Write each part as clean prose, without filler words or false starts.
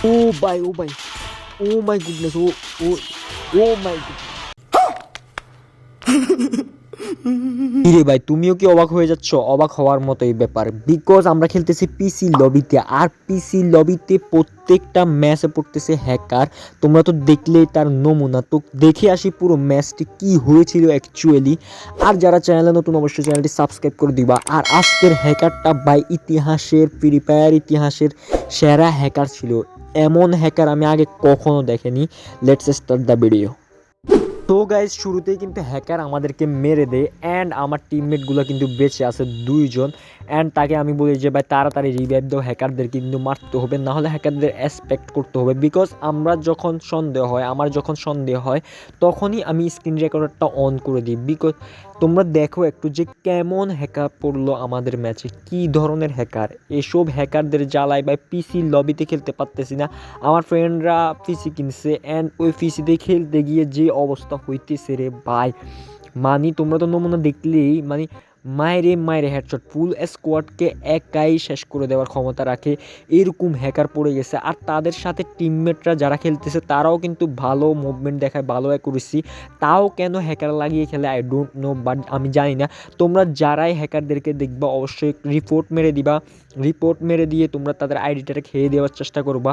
ও ভাই, ও ভাই, ও my goodness, O O O my good. কিরে ভাই, তুমিও কি অবাক হয়ে যাচ্ছ? অবাক হওয়ার মতোই ব্যাপার, বিকজ আমরা খেলতেছি পিসি লবিতে, আর পিসি লবিতে প্রত্যেকটা ম্যাচে পড়তেছে হ্যাকার। তোমরা তো দেখলেই তার নমুনা, তো দেখে আসি পুরো ম্যাচটি কি হয়েছিল অ্যাকচুয়ালি। আর যারা চ্যানেলে নতুন অবশ্যই চ্যানেলটি সাবস্ক্রাইব করে দিবা। আর আজকের হ্যাকারটা ভাই ইতিহাসের, ফ্রি ফায়ার ইতিহাসের সেরা হ্যাকার ছিল। এমন হ্যাকার আমি আগে কখনো দেখিনি। Let's start the video. তো গাইজ, শুরুতেই কিন্তু হ্যাকার আমাদেরকে মেরে দেয় অ্যান্ড আমার টিমমেটগুলো কিন্তু বেঁচে আছে দুইজন। অ্যান্ড তাকে আমি বলি যে ভাই তাড়াতাড়ি রিভাইভ দাও, হ্যাকারদের কিন্তু মারতে হবে, নাহলে হ্যাকারদের অ্যাসপেক্ট করতে হবে। বিকজ আমার যখন সন্দেহ হয় তখনই আমি স্ক্রিন রেকর্ডারটা অন করে দিই। বিকজ তোমরা দেখো একটু যে কেমন হ্যাকার পড়লো আমাদের ম্যাচে, কী ধরনের হ্যাকার। এসব হ্যাকারদের জ্বালায় ভাই পিসি লবিতে খেলতে পারতেছি না। আমার ফ্রেন্ডরা পিসি কিনছে অ্যান্ড ওই পিসিতে খেলতে গিয়ে যে অবস্থা হইতেছে রে ভাই, মানে তোমরা তো নমুনা দেখলেই মানে মায়েরে হেডশট, ফুল স্কোয়াডকে একাই শেষ করে দেওয়ার ক্ষমতা রাখে এরকম হ্যাকার পড়ে গেছে। আর তাদের সাথে টিমমেটরা যারা খেলতেছে তারাও কিন্তু ভালো মুভমেন্ট দেখায়, ভালো অ্যাকুরেসি, তাও কেন হ্যাকার লাগিয়ে খেলে আই ডোন্ট নো, বাট আমি জানি না। তোমরা যারাই হ্যাকারদেরকে দেখবা অবশ্যই রিপোর্ট মেরে দিবা, রিপোর্ট মেরে দিয়ে তোমরা তাদের আইডিটাকে খেয়ে দেওয়ার চেষ্টা করবা।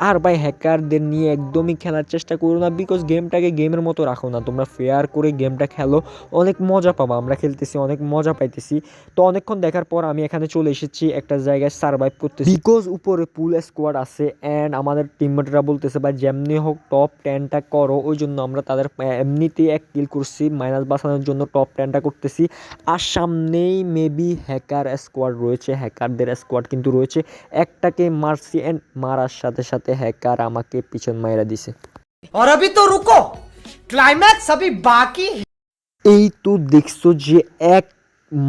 আর ভাই হ্যাকারদের নিয়ে একদমই খেলার চেষ্টা করো না, বিকজ গেমটাকে গেমের মতো রাখো না, তোমরা ফেয়ার করে গেমটা খেলো, অনেক মজা পাবা। আমরা খেলতেছি, অনেক মজা পাইতেছি। তো অনেকক্ষণ দেখার পর আমি এখানে চলে এসেছি একটা জায়গায় সার্ভাইভ করতেছি, বিকজ উপরে পুল স্কোয়াড আছে অ্যান্ড আমাদের টিমমেটরা বলতেছে ভাই যেমনি হোক টপ 10টা করো। ওই জন্য আমরা তাদের এমনিতেই এক কিল করছি, মাইনাস বাঁচানোর জন্য টপ 10টা করতেছি। আর সামনেই মেবি হ্যাকার স্কোয়াড রয়েছে, হ্যাকারদের স্কোয়াড কিন্তু রয়েছে। একটাকে মারছি অ্যান্ড মারার সাথে সাথে হ্যাকার আমাকে পিছন মাইরা দিছে। और अभी तो रुको, क्लाइमैक्स अभी बाकी है। এই তো দেখছো যে এক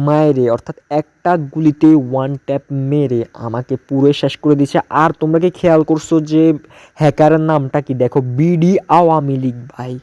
মায়েরে, অর্থাৎ একটা গুলিতে ওয়ান ট্যাপ মেরে আমাকে পুরো শেষ করে দিচ্ছে। আর তোমরা কি খেয়াল করছো যে হ্যাকারের নামটা কি? দেখো, বিডি আওয়ামী লীগ ভাই।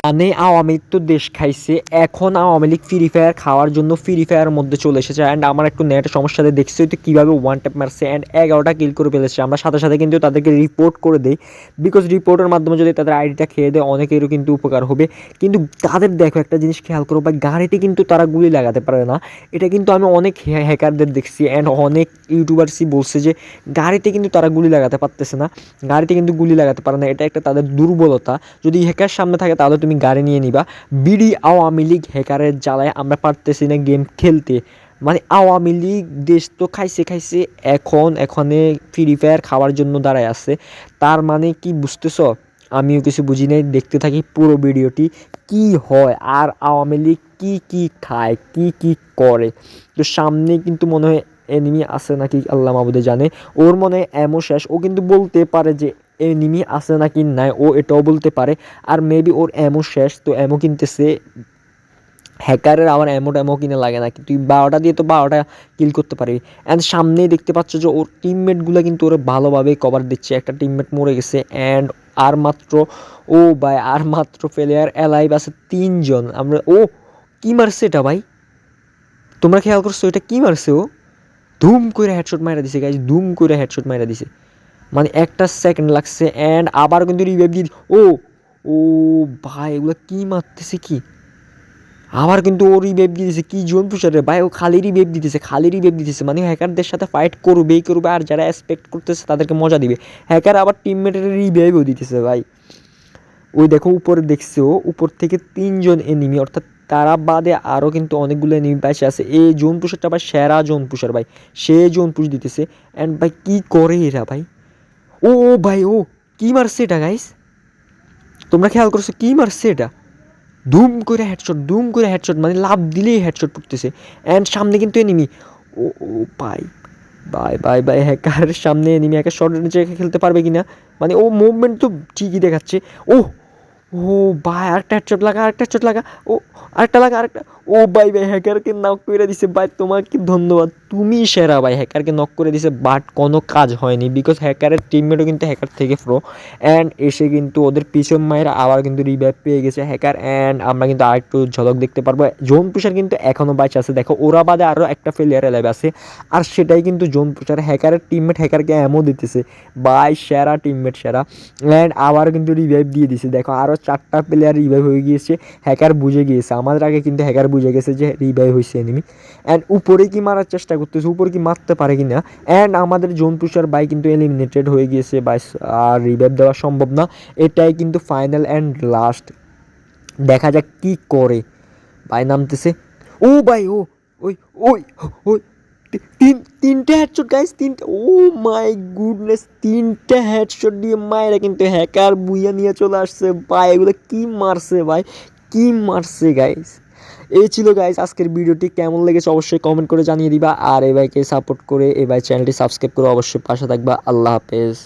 মানে আওয়ামী লীগ তো দেশ খাইছে, এখন আওয়ামী লীগ ফ্রি ফায়ার খাওয়ার জন্য ফ্রি ফায়ার মধ্যে চলে এসেছে। অ্যান্ড আমার একটু নেটের সমস্যাতে দেখছি তো কীভাবে ওয়ান ট্যাপ মারছে অ্যান্ড 11টা কিল করে ফেলেছে। আমরা সাথে সাথে কিন্তু তাদেরকে রিপোর্ট করে দিই, বিকজ রিপোর্টের মাধ্যমে যদি তাদের আইডিটা খেয়ে দেয় অনেকেরও কিন্তু উপকার হবে। কিন্তু তাদের দেখো একটা জিনিস খেয়াল করো ভাই, গাড়িতে কিন্তু তারা গুলি লাগাতে পারে না। এটা কিন্তু আমি অনেক হ্যাকারদের দেখছি অ্যান্ড অনেক ইউটিউবার্সই বলছে যে গাড়িতে কিন্তু তারা গুলি লাগাতে পারতেছে না, গাড়িতে কিন্তু গুলি লাগাতে পারে না, এটা একটা তাদের দুর্বলতা। যদি হ্যাকার সামনে থাকে তাহলে তুমি গাড়ি নিয়ে নিবা। বিডি আওয়ামী লীগ হ্যাকারের জ্বালায় আমরা পারতেছি না গেম খেলতে। মানে আওয়ামী লীগ দেশ তো খাইছে, এখানে ফ্রি ফায়ার খাওয়ার জন্য দাঁড়ায় আছে। তার মানে কি বুঝতেছ? আমিও কিছু বুঝি নাই, দেখতে থাকি পুরো ভিডিওটি কি হয় আর আওয়ামী লীগ কি খায়, কি করে। তো সামনে কিন্তু মনে হয় এনিমি আছে নাকি আল্লাহ মাবুদে জানে। ওর মনে হয় এমন শেষ, ও কিন্তু বলতে পারে যে এনিমি আছে নাকি নাই, ও এটাও বলতে পারে। আর মেবি ওর এমো শেষ, তো এমো কিনতেছে। হ্যাকারের আবার এমো কিনে লাগে নাকি, তুই 12টা দিয়ে তো 12টা কিল করতে পারবি। অ্যান্ড সামনেই দেখতে পাচ্ছ যে ওর টিমমেটগুলো কিন্তু ওরা ভালোভাবে কভার দিচ্ছে। একটা টিমমেট মরে গেছে অ্যান্ড আর মাত্র, ও ভাই আর মাত্র প্লেয়ার অ্যালাইভ আছে 3জন। আমরা ও কি মারছে এটা ভাই, তোমরা খেয়াল করছো এটা কি মারছে? ও ধুম করে হেডশট মাইরা দিছে গাইজ, ধুম করে হেডশট মাইরা দিছে। মানে একটা সেকেন্ড লাগছে অ্যান্ড আবার কিন্তু রিভাইভ দিয়ে ও ও ভাই এগুলো কি মারতেছে কি, আবার কিন্তু ও রিভাইভ দিয়ে দিতেছে। কি জোন পুষারে ভাই, ও খালি রিভাইভ দিতেছে। মানে হ্যাকারদের সাথে ফাইট করবেই করবে, আর যারা এক্সপেক্ট করতেছে তাদেরকে মজা দিবে। হ্যাকার আবার টিমমেটের রিভাইভও দিতেছে ভাই। ওই দেখো উপরে দেখছে, ও উপর থেকে 3জন এনিমি, অর্থাৎ তারা বাদে আরও কিন্তু অনেকগুলো এনিমি পাশে আছে। এই জোন পুষারটা আবার সেরা জোন পুষার ভাই, সে জোন পুষ দিতেছে। অ্যান্ড ভাই কি করে এরা ভাই, ও ভাই ও কি মারছে এটা গাইস, তোমরা খেয়াল করছো কি মারছে এটা? ধুম করে হেডশট, মানে লাভ দিলেই হেডশট পড়তেছে। অ্যান্ড সামনে কিন্তু এনিমি। ও ভাই ভাই হ্যাকারের সামনে এনিমি, হ্যাকার শর্ট রেঞ্জে খেলতে পারবে কিনা? মানে ও মুভমেন্ট তো ঠিকই দেখাচ্ছে। ও ও ভাই আরেকটা হেডশট লাগা, ও আরেকটা। ও ভাই হ্যাকারকে নাও করে দিছে ভাই, তোমাকে ধন্যবাদ, তুমি সেরা ভাই, হ্যাকারকে নক করে দিছে বাট কোনো কাজ হয়নি বিকজ হ্যাকারের টিমমেটও কিন্তু হ্যাকার থেকে প্রো অ্যান্ড এসে কিন্তু ওদের পিছন মায়ের আবার কিন্তু রিভাইভ পেয়ে গেছে হ্যাকার। অ্যান্ড আমরা কিন্তু আরেকটু ঝলক দেখতে পারবো, জোন পুষার কিন্তু এখনও বাইচ আছে, দেখো ওরা বাদে আরও একটা প্লেয়ার লাইভ আছে আর সেটাই কিন্তু জোন পুষার। হ্যাকারের টিমমেট হ্যাকারকে এমও দিতেছে ভাই, সেরা টিমমেট সেরা। অ্যান্ড আবার কিন্তু রিভাইভ দিয়ে দিছে, দেখো আরও 4টা প্লেয়ার রিভাইভ হয়ে গিয়েছে, হ্যাকার বুঝে গিয়েছে, আমাদের আগে কিন্তু হ্যাকার বুঝে গেছে যে রিভাইভ হয়েছে এনিমি। অ্যান্ড উপরে কি মারার চেষ্টা করতেছে, উপরে কি মারতে পারে কি না। অ্যান্ড আমাদের জোন পুষার ভাই কিন্তু এলিমিনেটেড হয়ে গিয়েছে ভাই, আর রিভাইভ দেওয়া সম্ভব না, এটাই কিন্তু ফাইনাল অ্যান্ড লাস্ট। দেখা যাক কি করে ভাই, নামতেছে ও ভাই, ও ওই ওই ওই তিনটে হেডশট গাইস, তিনটে, ও মাই গুডনেস, তিনটে হেডশট দিয়ে মায়েরা কিন্তু হ্যাকার বুইয়া নিয়ে চলে আসছে ভাই। এগুলো কি মারছে ভাই, কি মারছে গাইস। এই ছিল গাইস আজকের ভিডিওটি, কেমন লেগেছে অবশ্যই কমেন্ট করে জানিয়ে দিবা, আর এই ভাইকে সাপোর্ট করে এই ভাই চ্যানেলটি সাবস্ক্রাইব করে অবশ্যই পাশে থাকবা। আল্লাহ হাফেজ।